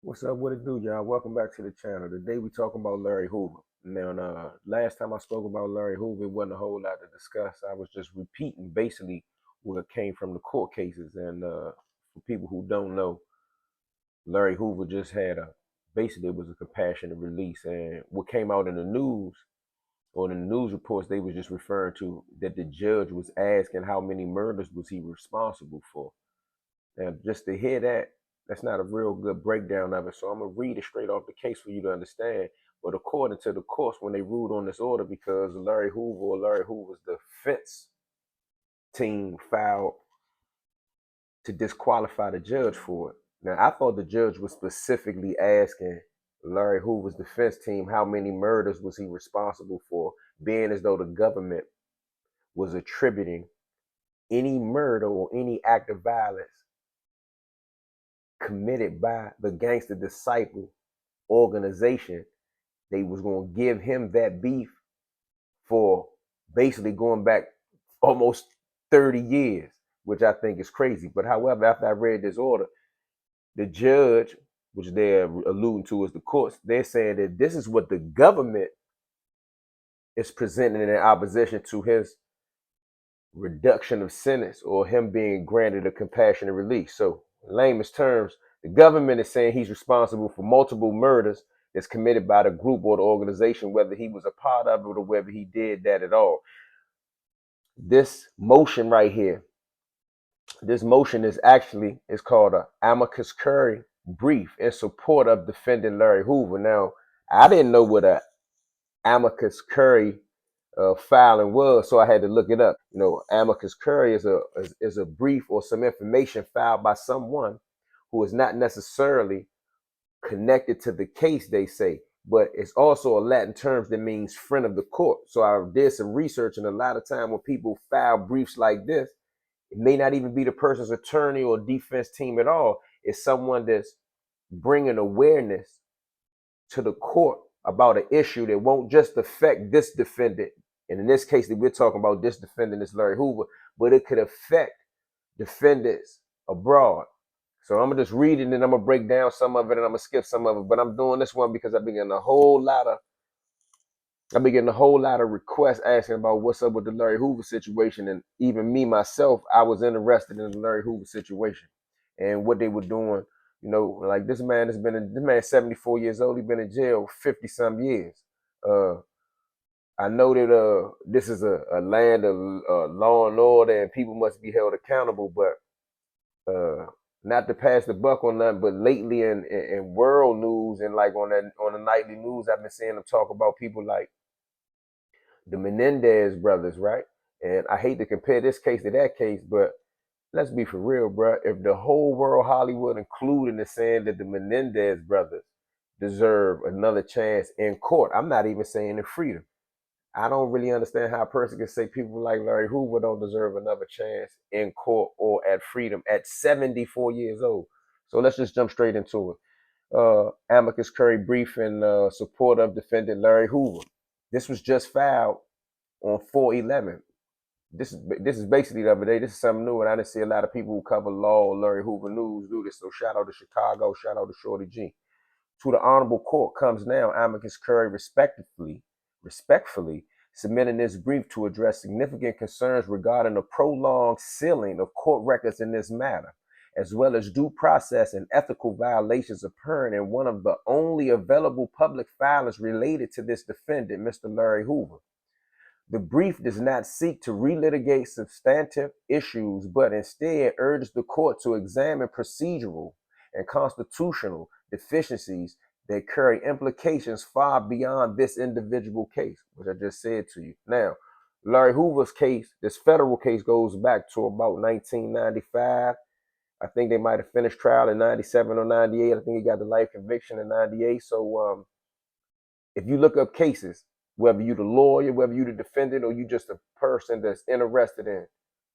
What's up? What it do, y'all? Welcome back to the channel. Today we talking about Larry Hoover. Now, last time I spoke about Larry Hoover, it wasn't a whole lot to discuss. I was just repeating basically what came from the court cases. And for people who don't know, Larry Hoover just had basically it was a compassionate release. And what came out in the news or in the news reports, they was just referring to that the judge was asking how many murders was he responsible for. Now, just to hear that, that's not a real good breakdown of it. So I'm gonna read it straight off the case for you to understand. But according to the courts, when they ruled on this order, because Larry Hoover or Larry Hoover's defense team filed to disqualify the judge for it. Now, I thought the judge was specifically asking Larry Hoover's defense team how many murders was he responsible for, being as though the government was attributing any murder or any act of violence committed by the Gangster Disciple organization. They was going to give him that beef for basically going back almost 30 years, which I think is crazy. But however, after I read this order, the judge, which they're alluding to as the courts, they're saying that this is what the government is presenting in opposition to his reduction of sentence or him being granted a compassionate release. So, in layman's terms, the government is saying he's responsible for multiple murders that's committed by the group or the organization, whether he was a part of it or whether he did that at all. This motion right here, this motion is called a Amicus Curiae brief in support of defending Larry Hoover. Now, I didn't know what a Amicus Curiae filing was, so I had to look it up. Amicus Curiae is a brief or some information filed by someone who is not necessarily connected to the case, they say, but it's also a Latin term that means friend of the court. So I did some research, and a lot of time when people file briefs like this, it may not even be the person's attorney or defense team at all. It's someone that's bringing awareness to the court about an issue that won't just affect this defendant. And in this case that we're talking about, this defendant is Larry Hoover, but it could affect defendants abroad. So I'm gonna just read it and then I'm gonna break down some of it and I'm gonna skip some of it. But I'm doing this one because I've been getting a whole lot of requests asking about what's up with the Larry Hoover situation. And even me myself, I was interested in the Larry Hoover situation and what they were doing. Like this man this man 74 years old. He's been in jail 50 some years. I know that this is a land of law and order and people must be held accountable, but not to pass the buck on that, but lately in world news and like on the nightly news, I've been seeing them talk about people like the Menendez brothers, right? And I hate to compare this case to that case, but let's be for real, bro. If the whole world, Hollywood included, is saying that the Menendez brothers deserve another chance in court, I'm not even saying in freedom. I don't really understand how a person can say people like Larry Hoover don't deserve another chance in court or at freedom at 74 years old. So let's just jump straight into it. Amicus Curiae brief in support of defendant Larry Hoover. This was just filed on 4/11. This is basically the other day. This is something new, and I didn't see a lot of people who cover law or Larry Hoover news do this. So shout out to Chicago, shout out to Shorty G. To the honorable court comes now Amicus Curiae respectfully submitting this brief to address significant concerns regarding the prolonged sealing of court records in this matter, as well as due process and ethical violations occurring in one of the only available public filings related to this defendant, Mr. Larry Hoover. The brief does not seek to relitigate substantive issues, but instead urges the court to examine procedural and constitutional deficiencies that carry implications far beyond this individual case, which I just said to you. Now, Larry Hoover's case, this federal case, goes back to about 1995. I think they might have finished trial in 97 or 98. I think he got the life conviction in 98. So if you look up cases, whether you're the lawyer, whether you're the defendant, or you just a person that's interested in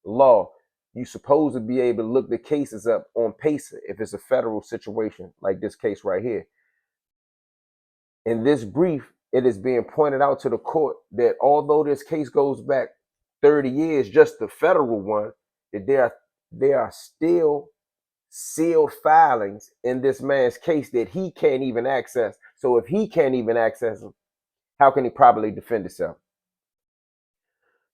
law, you're supposed to be able to look the cases up on PACER if it's a federal situation like this case right here. In this brief, it is being pointed out to the court that although this case goes back 30 years, just the federal one, that there are still sealed filings in this man's case that he can't even access. So if he can't even access them, how can he properly defend himself?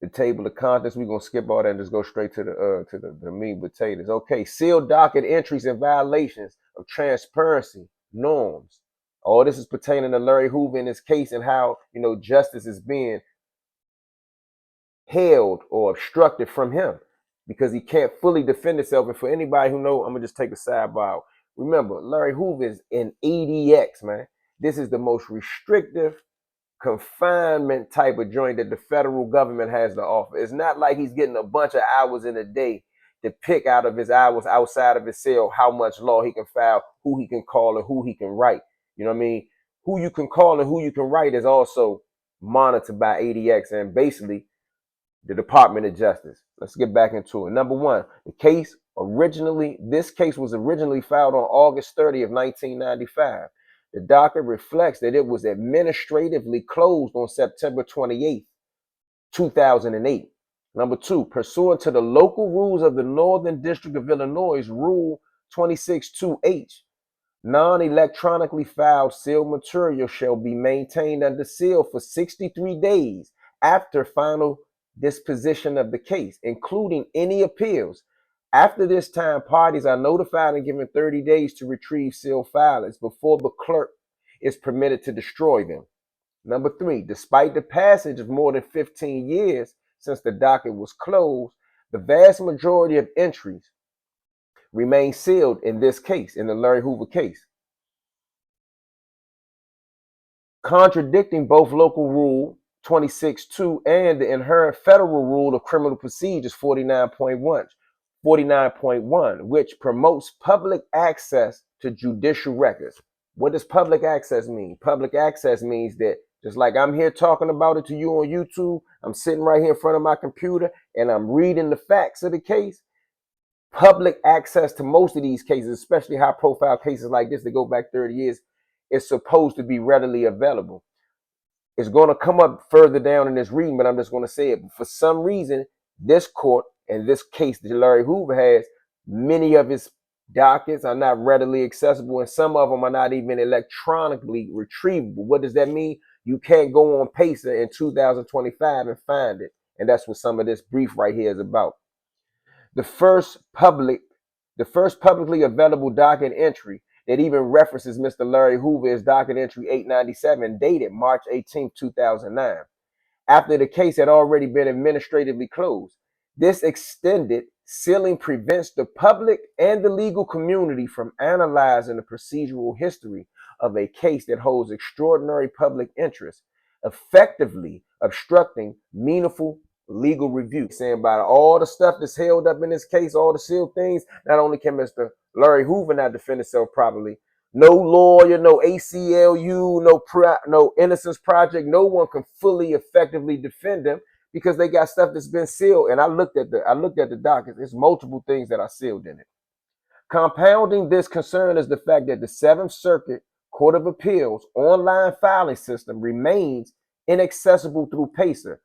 The table of contents, we're gonna skip all that and just go straight to the meat and potatoes. Okay, sealed docket entries and violations of transparency norms. All this is pertaining to Larry Hoover in his case and how justice is being held or obstructed from him because he can't fully defend himself. And for anybody who know, I'm gonna just take a sidebar. Remember, Larry Hoover is in ADX, man. This is the most restrictive confinement type of joint that the federal government has to offer. It's not like he's getting a bunch of hours in a day to pick out of his hours outside of his cell how much law he can file, who he can call, and who he can write. You know what I mean? Who you can call and who you can write is also monitored by ADX and basically the Department of Justice. Let's get back into it. Number one, this case was originally filed on August 30th, 1995. The docket reflects that it was administratively closed on September 28th, 2008. Number two, pursuant to the local rules of the Northern District of Illinois, Rule 26-2H, non-electronically filed sealed material shall be maintained under seal for 63 days after final disposition of the case, including any appeals. After this time, parties are notified and given 30 days to retrieve sealed filings before the clerk is permitted to destroy them. Number three, despite the passage of more than 15 years since the docket was closed, the vast majority of entries remain sealed in this case, in the Larry Hoover case, contradicting both local rule 26.2 and the inherent federal rule of criminal procedures 49.1, which promotes public access to judicial records. What does public access mean? Public access means that just like I'm here talking about it to you on YouTube, I'm sitting right here in front of my computer and I'm reading the facts of the case. Public access to most of these cases, especially high profile cases like this that go back 30 years, is supposed to be readily available. It's going to come up further down in this reading, but I'm just going to say it. For some reason, this court and this case that Larry Hoover has, many of his dockets are not readily accessible, and some of them are not even electronically retrievable. What does that mean? You can't go on Pacer in 2025 and find it. And that's what some of this brief right here is about. The first publicly available docket entry that even references Mr. Larry Hoover is docket entry 897, dated March 18, 2009, after the case had already been administratively closed. This extended sealing prevents the public and the legal community from analyzing the procedural history of a case that holds extraordinary public interest, effectively obstructing meaningful legal review. Saying about all the stuff that's held up in this case, all the sealed things, not only can Mr. Larry Hoover not defend himself properly, no lawyer, no ACLU, no Innocence Project, no one can fully effectively defend them because they got stuff that's been sealed. And I looked at the docket. There's multiple things that are sealed in it. Compounding this concern is the fact that the Seventh Circuit Court of Appeals online filing system remains inaccessible through Pacer,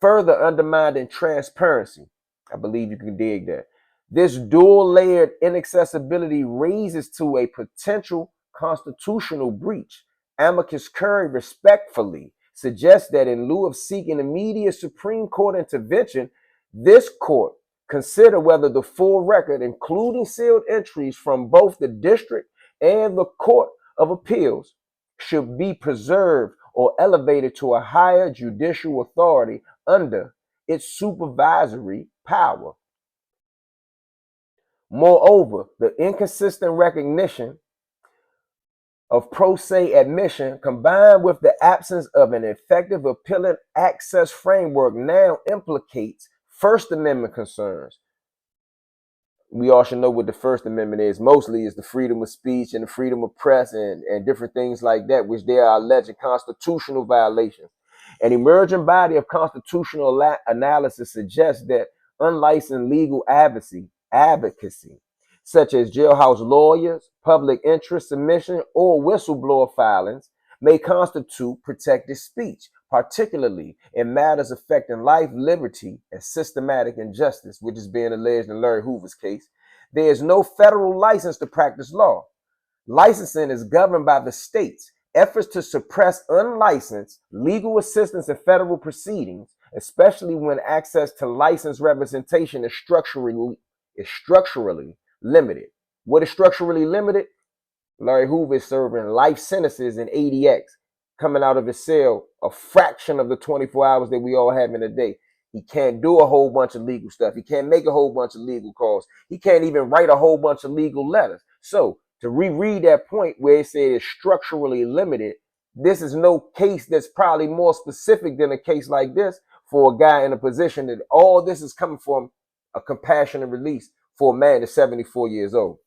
further undermining transparency. I believe you can dig that. This dual-layered inaccessibility raises to a potential constitutional breach. Amicus Curiae respectfully suggests that in lieu of seeking immediate Supreme Court intervention, this court consider whether the full record, including sealed entries from both the district and the Court of Appeals, should be preserved or elevated to a higher judicial authority under its supervisory power. Moreover, the inconsistent recognition of pro se admission combined with the absence of an effective appellate access framework now implicates First Amendment concerns. We all should know what the First Amendment is. Mostly is the freedom of speech and the freedom of press and different things like that, which there are alleged constitutional violations. An emerging body of constitutional analysis suggests that unlicensed legal advocacy, such as jailhouse lawyers, public interest submission, or whistleblower filings, may constitute protected speech, particularly in matters affecting life, liberty, and systematic injustice, which is being alleged in Larry Hoover's case. There is no federal license to practice law. Licensing is governed by the states. Efforts to suppress unlicensed legal assistance in federal proceedings, especially when access to licensed representation is structurally limited. What is structurally limited? Larry Hoover is serving life sentences in ADX, coming out of his cell a fraction of the 24 hours that we all have in a day. He can't do a whole bunch of legal stuff. He can't make a whole bunch of legal calls. He can't even write a whole bunch of legal letters. So to reread that point where it said it's structurally limited, this is no case that's probably more specific than a case like this for a guy in a position that all this is coming from a compassionate release for a man that's 74 years old.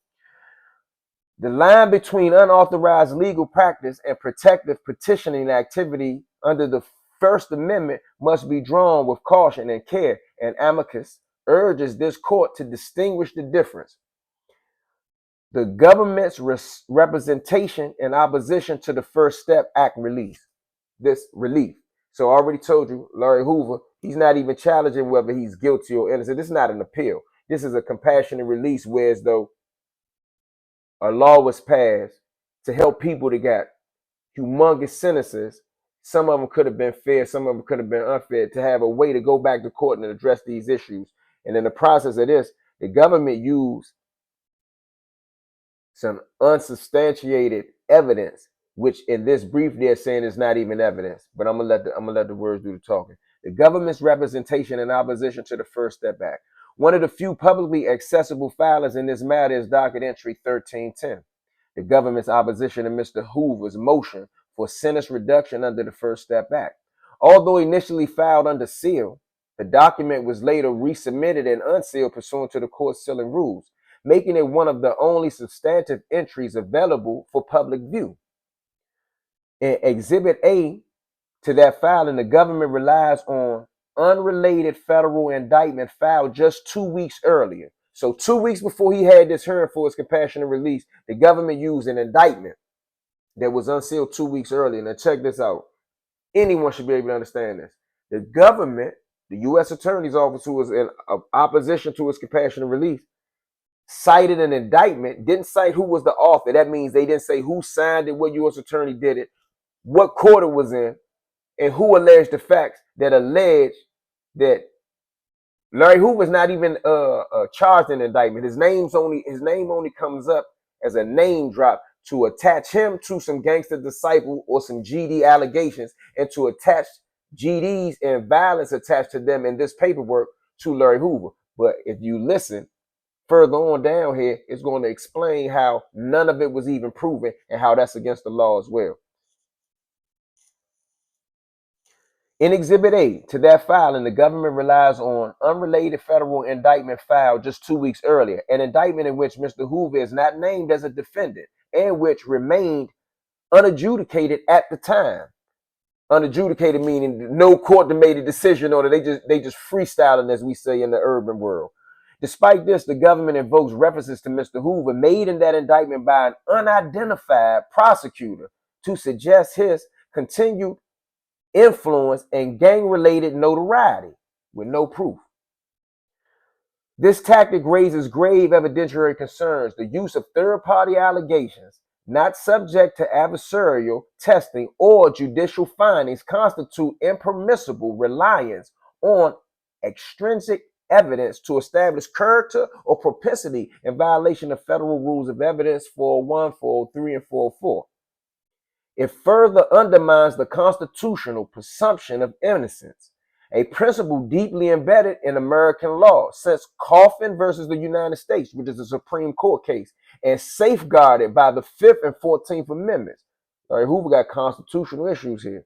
The line between unauthorized legal practice and protective petitioning activity under the First Amendment must be drawn with caution and care, and Amicus urges this court to distinguish the difference. The government's representation in opposition to the First Step Act relief. So I already told you, Larry Hoover, he's not even challenging whether he's guilty or innocent. This is not an appeal. This is a compassionate release, whereas though a law was passed to help people that got humongous sentences. Some of them could have been fair, some of them could have been unfair, to have a way to go back to court and address these issues. And in the process of this, the government used some unsubstantiated evidence, which in this brief they're saying is not even evidence. But I'm gonna let the words do the talking. The government's representation in opposition to the First Step Act. One of the few publicly accessible filings in this matter is docket entry 1310. The government's opposition to Mr. Hoover's motion for sentence reduction under the First Step Act. Although initially filed under seal, the document was later resubmitted and unsealed pursuant to the court's sealing rules, making it one of the only substantive entries available for public view. In Exhibit A to that filing, the government relies on unrelated federal indictment filed just 2 weeks earlier. So 2 weeks before he had this hearing for his compassionate release, the government used an indictment that was unsealed 2 weeks earlier. Now check this out. Anyone should be able to understand this. The government, the U.S. Attorney's Office, who was in opposition to his compassionate release, cited an indictment, didn't cite who was the author. That means they didn't say who signed it, what U.S. attorney did it, what court it was in, and who alleged the facts that allege that Larry Hoover's not even charged in the indictment. His name only comes up as a name drop to attach him to some Gangster Disciple or some GD allegations, and to attach GDs and violence attached to them in this paperwork to Larry Hoover. But if you listen further on down here, it's going to explain how none of it was even proven and how that's against the law as well. In Exhibit A to that filing, the government relies on unrelated federal indictment filed just 2 weeks earlier, an indictment in which Mr. Hoover is not named as a defendant and which remained unadjudicated at the time. Unadjudicated meaning no court made a decision on it. They just freestyling, as we say in the urban world. Despite this, the government invokes references to Mr. Hoover made in that indictment by an unidentified prosecutor to suggest his continued influence and gang-related notoriety with no proof. This tactic raises grave evidentiary concerns. The use of third-party allegations not subject to adversarial testing or judicial findings constitute impermissible reliance on extrinsic evidence to establish character or propensity in violation of federal rules of evidence 401, 403, and 404. It further undermines the constitutional presumption of innocence, a principle deeply embedded in American law since Coffin versus the United States, which is a Supreme Court case, and safeguarded by the 5th and 14th Amendments. All right, Hoover got constitutional issues here.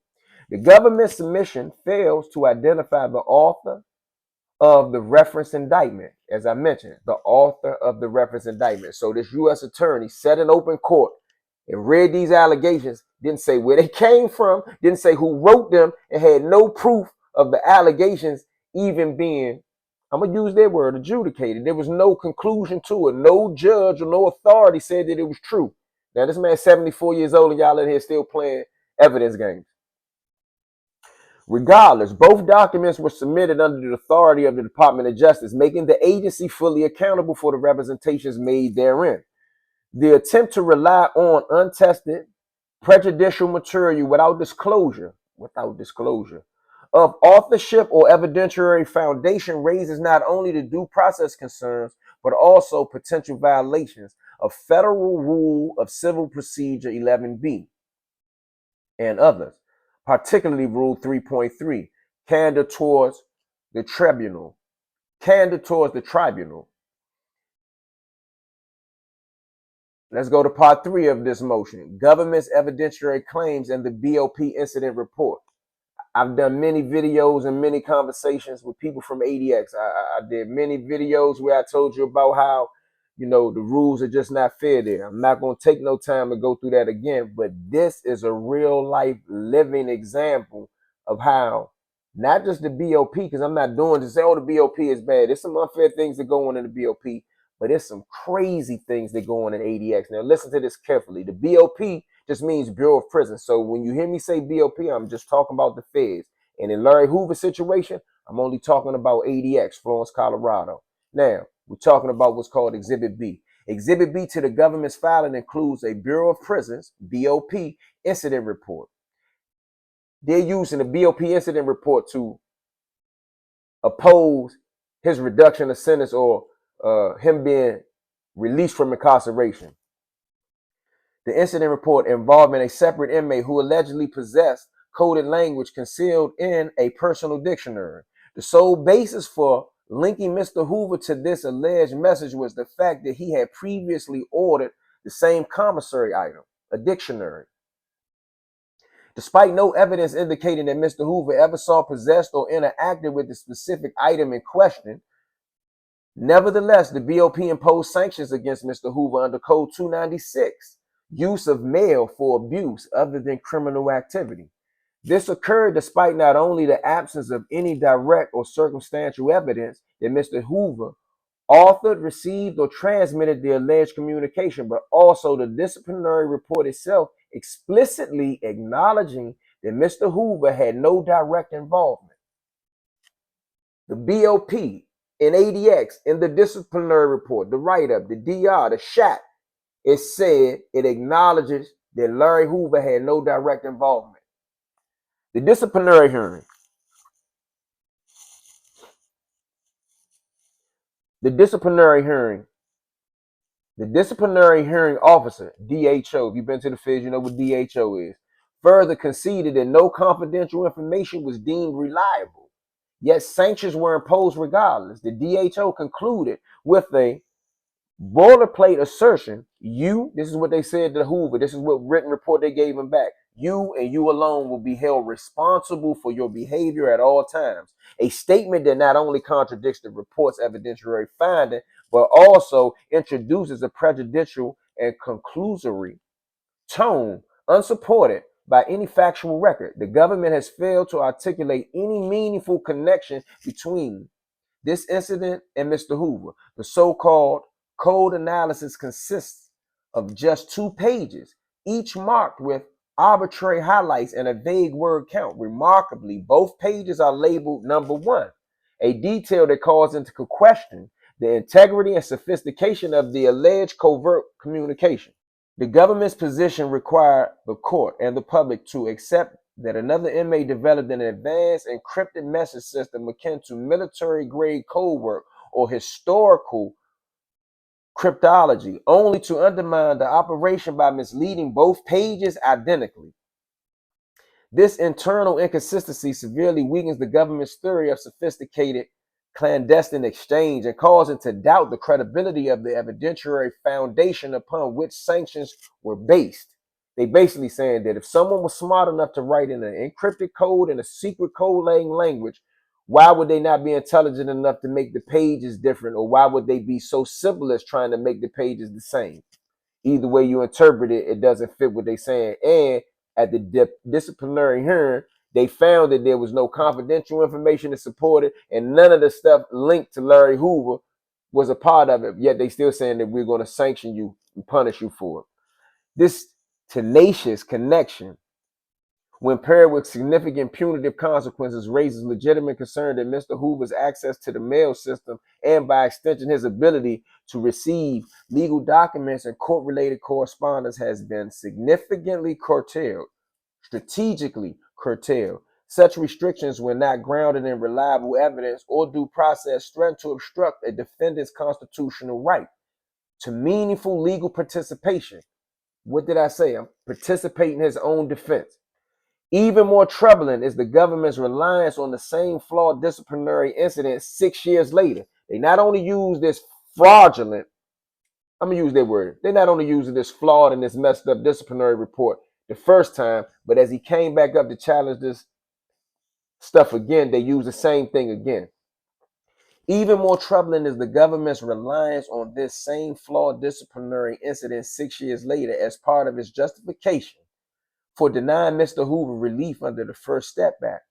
The government submission fails to identify the author of the reference indictment. As I mentioned, the author of the reference indictment. So this U.S. attorney sat in open court and read these allegations, didn't say where they came from, didn't say who wrote them, and had no proof of the allegations even being, I'm going to use their word, adjudicated. There was no conclusion to it. No judge or no authority said that it was true. Now, this man's 74 years old and y'all in here still playing evidence games. Regardless, both documents were submitted under the authority of the Department of Justice, making the agency fully accountable for the representations made therein. The attempt to rely on untested, prejudicial material without disclosure of authorship or evidentiary foundation raises not only the due process concerns, but also potential violations of Federal Rule of Civil Procedure 11B and others, particularly Rule 3.3, candor towards the tribunal. Let's go to part 3 of this motion. Government's evidentiary claims and the BOP incident report. I've done many videos and many conversations with people from ADX. I did many videos where I told you about how, the rules are just not fair there. I'm not going to take no time to go through that again, but this is a real life living example of how not just the BOP, because I'm not doing to say, oh, the BOP is bad. There's some unfair things that go on in the BOP, but there's some crazy things that go on in ADX. Now, listen to this carefully. The BOP just means Bureau of Prisons. So when you hear me say BOP, I'm just talking about the feds. And in Larry Hoover's situation, I'm only talking about ADX, Florence, Colorado. Now, we're talking about what's called Exhibit B. Exhibit B to the government's filing includes a Bureau of Prisons, BOP, incident report. They're using the BOP incident report to oppose his reduction of sentence or him being released from incarceration. The incident report involving a separate inmate who allegedly possessed coded language concealed in a personal dictionary. The sole basis for linking Mr. Hoover to this alleged message was the fact that he had previously ordered the same commissary item, a dictionary. Despite no evidence indicating that Mr. Hoover ever saw, possessed, or interacted with the specific item in question, nevertheless, the BOP imposed sanctions against Mr. Hoover under Code 296, use of mail for abuse other than criminal activity. This occurred despite not only the absence of any direct or circumstantial evidence that Mr. Hoover authored, received, or transmitted the alleged communication, but also the disciplinary report itself explicitly acknowledging that Mr. Hoover had no direct involvement. The BOP in ADX, in the disciplinary report, the write-up, the DR, the shot, it said it acknowledges that Larry Hoover had no direct involvement. The disciplinary hearing. The disciplinary hearing officer, DHO, if you've been to the feds, you know what DHO is, further conceded that no confidential information was deemed reliable, yet sanctions were imposed regardless. The DHO concluded with a boilerplate assertion, this is what they said to Hoover, this is what written report they gave him back, you and you alone will be held responsible for your behavior at all times. A statement that not only contradicts the report's evidentiary finding, but also introduces a prejudicial and conclusory tone unsupported by any factual record. The government has failed to articulate any meaningful connection between this incident and Mr. Hoover. The so-called code analysis consists of just 2 pages, each marked with arbitrary highlights and a vague word count. Remarkably, both pages are labeled number 1, a detail that calls into question the integrity and sophistication of the alleged covert communication. The government's position required the court and the public to accept that another inmate developed an advanced encrypted message system akin to military-grade code work or historical cryptology, only to undermine the operation by misleading both pages identically. This internal inconsistency severely weakens the government's theory of sophisticated clandestine exchange and calls into doubt the credibility of the evidentiary foundation upon which sanctions were based. They basically saying that if someone was smart enough to write in an encrypted code and a secret code language, why would they not be intelligent enough to make the pages different, or why would they be so simple as trying to make the pages the same? Either way you interpret it, it doesn't fit what they're saying. And at the disciplinary hearing, they found that there was no confidential information to support it, and none of the stuff linked to Larry Hoover was a part of it. Yet they still saying that we're going to sanction you and punish you for it. This tenacious connection when paired with significant punitive consequences, raises legitimate concern that Mr. Hoover's access to the mail system and by extension his ability to receive legal documents and court-related correspondence has been significantly curtailed, strategically curtailed. Such restrictions, when not grounded in reliable evidence or due process, threaten to obstruct a defendant's constitutional right to meaningful legal participation. What did I say? Participate in his own defense. Even more troubling is the government's reliance on the same flawed disciplinary incident 6 years later. They not only use this fraudulent, I'm going to use their word, they not only use this flawed and this messed up disciplinary report the first time, but as he came back up to challenge this stuff again, they use the same thing again. Even more troubling is the government's reliance on this same flawed disciplinary incident 6 years later as part of its justification for denying Mr. Hoover relief under the First Step Act,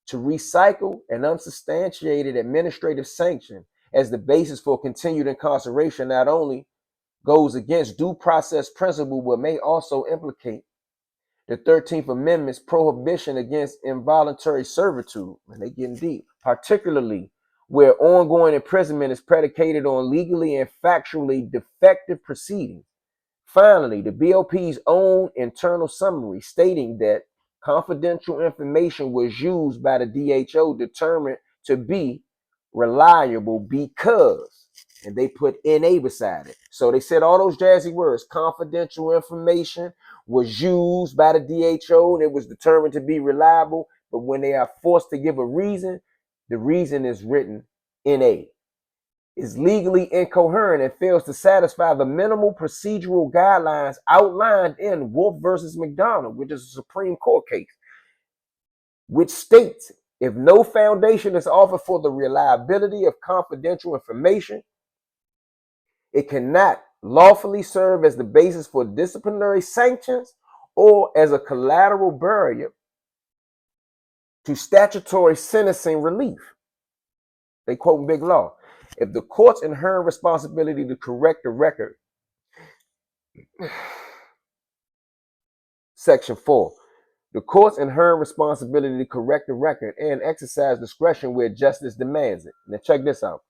to recycle an unsubstantiated administrative sanction as the basis for continued incarceration not only goes against due process principle, but may also implicate the 13th Amendment's prohibition against involuntary servitude. And they getting deep, particularly where ongoing imprisonment is predicated on legally and factually defective proceedings. Finally, the BOP's own internal summary stating that confidential information was used by the DHO determined to be reliable because, and they put NA beside it. So they said all those jazzy words, confidential information was used by the DHO and it was determined to be reliable. But when they are forced to give a reason, the reason is written NA. Is legally incoherent and fails to satisfy the minimal procedural guidelines outlined in Wolf versus McDonald, which is a Supreme Court case, which states if no foundation is offered for the reliability of confidential information, it cannot lawfully serve as the basis for disciplinary sanctions or as a collateral barrier to statutory sentencing relief. They quote Big Law. If the court's inherent responsibility to correct the record, Section 4, the court's inherent responsibility to correct the record and exercise discretion where justice demands it. Now check this out.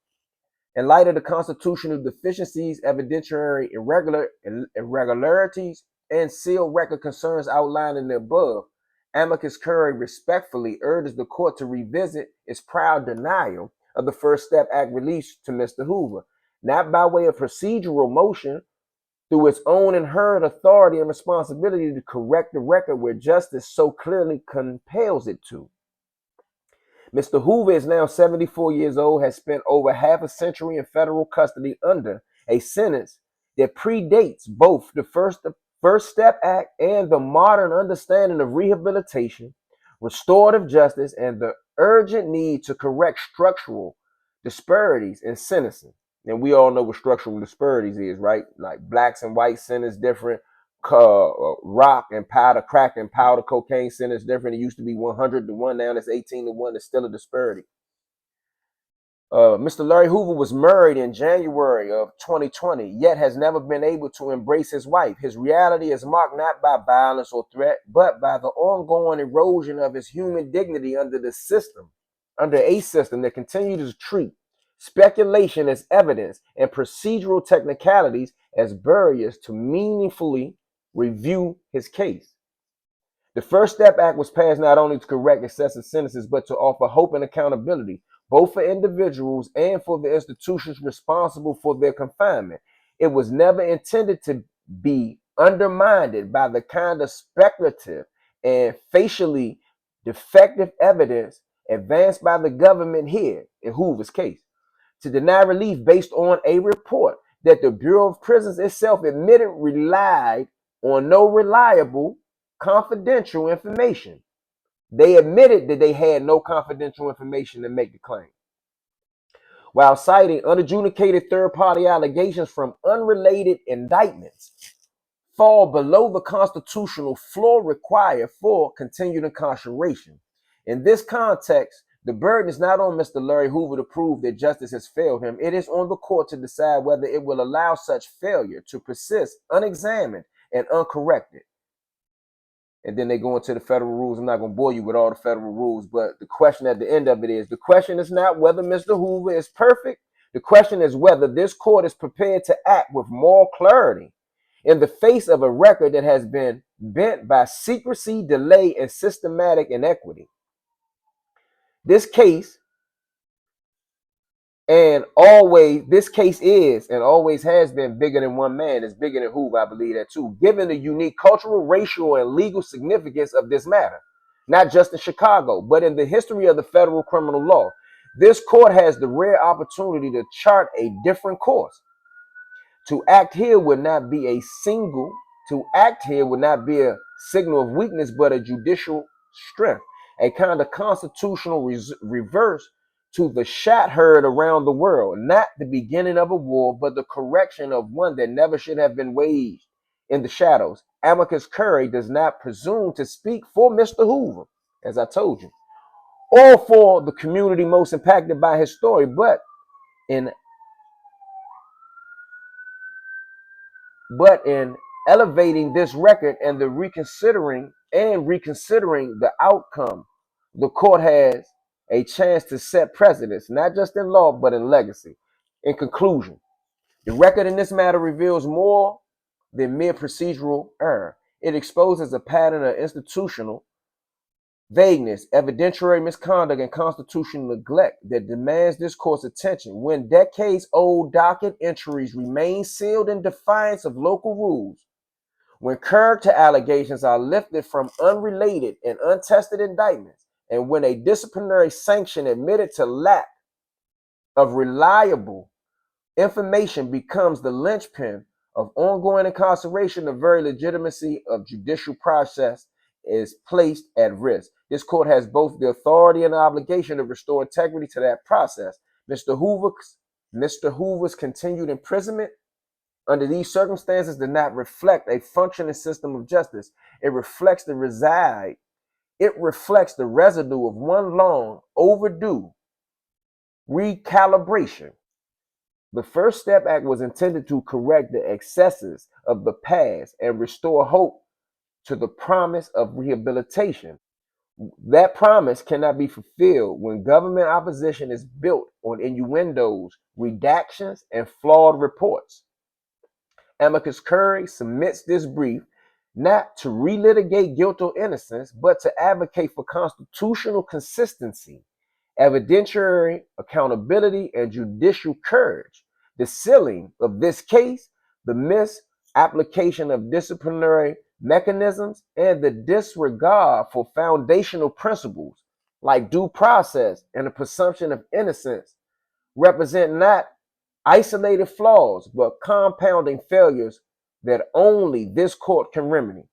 In light of the constitutional deficiencies, evidentiary irregularities, and sealed record concerns outlined in the above, Amicus Curiae respectfully urges the court to revisit its proud denial of the First Step Act release to Mr. Hoover, not by way of procedural motion, through its own inherent authority and responsibility to correct the record where justice so clearly compels it to. Mr. Hoover is now 74 years old, has spent over half a century in federal custody under a sentence that predates both the First Step Act and the modern understanding of rehabilitation, restorative justice, and the urgent need to correct structural disparities in sentencing. And we all know what structural disparities is, right? Like blacks and white sentence different, rock and powder, crack and powder cocaine sentence different. It used to be 100 to 1, now it's 18 to 1. It's still a disparity. Mr. Larry Hoover was married in January of 2020, yet has never been able to embrace his wife. His reality is marked not by violence or threat, but by the ongoing erosion of his human dignity under a system that continues to treat speculation as evidence and procedural technicalities as barriers to meaningfully review his case. The First Step Act was passed not only to correct excessive sentences, but to offer hope and accountability, both for individuals and for the institutions responsible for their confinement. It was never intended to be undermined by the kind of speculative and facially defective evidence advanced by the government here in Hoover's case, to deny relief based on a report that the Bureau of Prisons itself admitted relied on no reliable confidential information. They admitted that they had no confidential information to make the claim, while citing unadjudicated third-party allegations from unrelated indictments fall below the constitutional floor required for continued incarceration. In this context, the burden is not on Mr. Larry Hoover to prove that justice has failed him. It is on the court to decide whether it will allow such failure to persist unexamined and uncorrected. and then they go into the federal rules. I'm not going to bore you with all the federal rules, but the question at the end of it is, the question is not whether Mr. Hoover is perfect. The question is whether this court is prepared to act with moral clarity in the face of a record that has been bent by secrecy, delay, and systematic inequity. This case is and always has been bigger than one man. It's bigger than Hoover, I believe that too, given the unique cultural, racial, and legal significance of this matter, not just in Chicago, but in the history of the federal criminal law. This court has the rare opportunity to chart a different course. To act here would not be a signal of weakness, but a judicial strength, a kind of constitutional reverse to the shot heard around the world, not the beginning of a war, but the correction of one that never should have been waged in the shadows. Amicus Curiae does not presume to speak for Mr. Hoover, as I told you, or for the community most impacted by his story, but in elevating this record and reconsidering the outcome, the court has a chance to set precedents, not just in law, but in legacy. In conclusion, the record in this matter reveals more than mere procedural error. It exposes a pattern of institutional vagueness, evidentiary misconduct, and constitutional neglect that demands this court's attention. When decades-old docket entries remain sealed in defiance of local rules, when character allegations are lifted from unrelated and untested indictments, and when a disciplinary sanction admitted to lack of reliable information becomes the linchpin of ongoing incarceration, the very legitimacy of judicial process is placed at risk. This court has both the authority and the obligation to restore integrity to that process. Mr. Hoover's continued imprisonment under these circumstances did not reflect a functioning system of justice. It reflects the residue of one long overdue recalibration. The First Step Act was intended to correct the excesses of the past and restore hope to the promise of rehabilitation. That promise cannot be fulfilled when government opposition is built on innuendos, redactions, and flawed reports. Amicus Curiae submits this brief not to relitigate guilt or innocence, but to advocate for constitutional consistency, evidentiary accountability, and judicial courage. The sealing of this case, the misapplication of disciplinary mechanisms, and the disregard for foundational principles like due process and the presumption of innocence represent not isolated flaws, but compounding failures that only this court can remedy.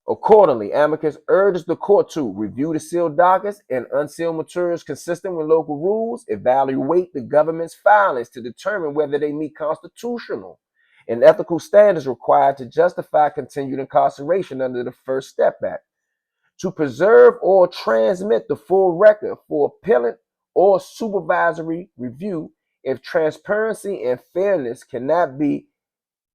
Accordingly, Amicus urges the court to review the sealed dockets and unsealed materials consistent with local rules, evaluate the government's filings to determine whether they meet constitutional and ethical standards required to justify continued incarceration under the First Step Act, to preserve or transmit the full record for appellate or supervisory review if transparency and fairness cannot be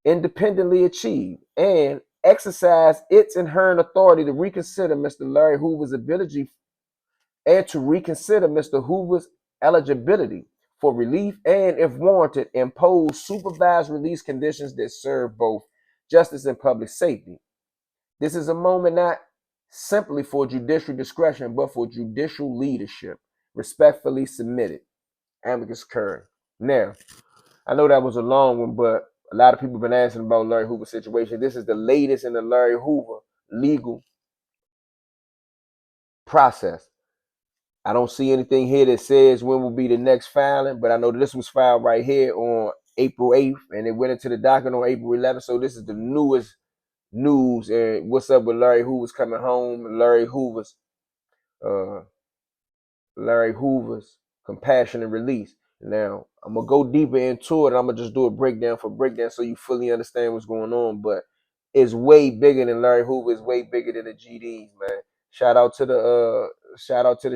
independently achieved, and exercise its inherent authority to reconsider Mr. Larry Hoover's ability and to reconsider Mr. Hoover's eligibility for relief, and, if warranted, impose supervised release conditions that serve both justice and public safety. This is a moment not simply for judicial discretion, but for judicial leadership. Respectfully submitted, Amicus Curiae. Now, I know that was a long one, but a lot of people have been asking about Larry Hoover's situation. This is the latest in the Larry Hoover legal process. I don't see anything here that says when will be the next filing, but I know that this was filed right here on April 8th, and it went into the docket on April 11th. So this is the newest news. And what's up with Larry Hoover's coming home? Larry Hoover's compassionate release. Now, I'm going to go deeper into it. I'm going to just do a breakdown for breakdown so you fully understand what's going on. But it's way bigger than Larry Hoover. It's way bigger than the GDs, man. Shout out to the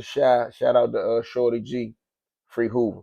Shy. Shout out to Shorty G. Free Hoover.